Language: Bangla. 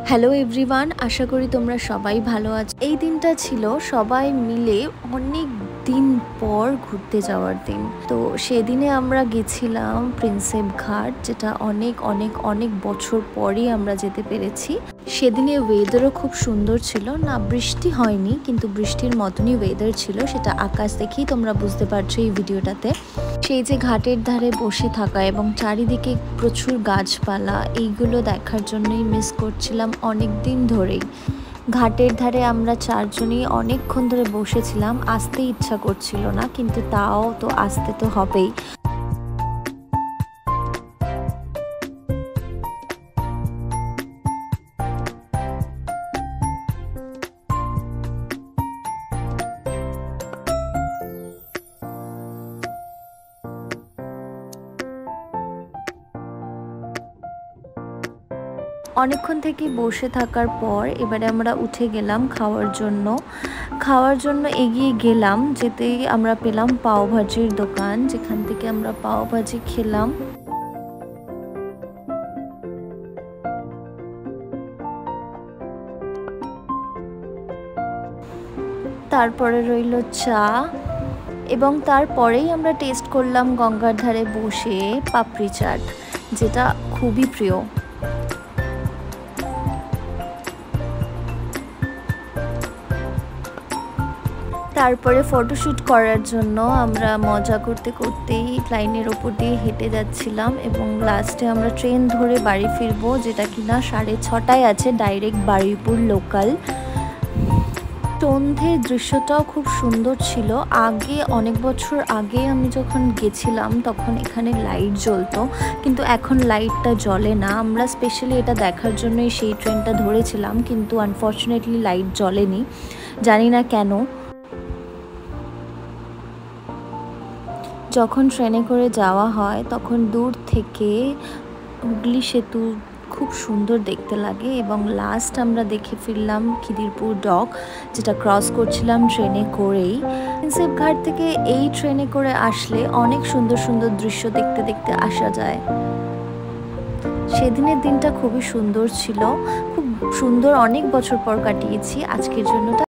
হ্যালো এভরিওয়ান, আশা করি তোমরা সবাই ভালো আছো। এই দিনটা ছিল সবাই মিলে অনেক দিন পর ঘুরতে যাওয়ার দিন। তো সেদিনে আমরা গেছিলাম প্রিন্সেপ ঘাট, যেটা অনেক অনেক অনেক বছর পরই আমরা যেতে পেরেছি। সেদিনে ওয়েদারও খুব সুন্দর ছিল, না বৃষ্টি হয়নি কিন্তু বৃষ্টির মতনই ওয়েদার ছিল, সেটা আকাশ দেখেই তোমরা বুঝতে পারছো এই ভিডিওটাতে। সেই যে ঘাটের ধারে বসে থাকা এবং চারিদিকে প্রচুর গাছপালা, এইগুলো দেখার জন্যই মিস করছিলাম অনেক দিন ধরেই। ঘাটের ধারে আমরা চারজনই অনেকক্ষণ ধরে বসেছিলাম, আসতে ইচ্ছা করছিল না, কিন্তু তাও তো আসতে তো হবেই। অনেকক্ষণ থেকে বসে থাকার পর এবারে আমরা উঠে গেলাম খাওয়ার জন্য এগিয়ে গেলাম, যেতেই আমরা পেলাম পাওভাজির দোকান, যেখান থেকে আমরা পাওভাজি খেলাম। তারপরে রইল চা, এবং তারপরেই আমরা টেস্ট করলাম গঙ্গার ধারে বসে পাপড়ি চাট, যেটা খুবই প্রিয়। তারপরে ফটোশ্যুট করার জন্য আমরা মজা করতে করতেই লাইনের ওপর দিয়ে হেঁটে যাচ্ছিলাম, এবং লাস্টে আমরা ট্রেন ধরে বাড়ি ফিরবো, যেটা কিনা 6:30টায় আছে, ডাইরেক্ট বারুইপুর লোকাল। সন্ধ্যের দৃশ্যটাও খুব সুন্দর ছিল। আগে অনেক বছর আগে আমি যখন গেছিলাম তখন এখানে লাইট জ্বলতো, কিন্তু এখন লাইটটা জ্বলে না। আমরা স্পেশালি এটা দেখার জন্যই সেই ট্রেনটা ধরেছিলাম, কিন্তু আনফর্চুনেটলি লাইট জ্বলেনি, জানি না কেন। যখন ট্রেনে করে যাওয়া হয় তখন দূর থেকে হুগলি সেতু খুব সুন্দর দেখতে লাগে, এবং লাস্ট আমরা দেখে ফিরলাম খিদিরপুর ডক, যেটা ক্রস করছিলাম ট্রেনে করেই। প্রিন্সেপ ঘাট থেকে এই ট্রেনে করে আসলে অনেক সুন্দর সুন্দর দৃশ্য দেখতে দেখতে আসা যায়। সেদিনের দিনটা খুবই সুন্দর ছিল, খুব সুন্দর, অনেক বছর পর কাটিয়েছি। আজকের জন্য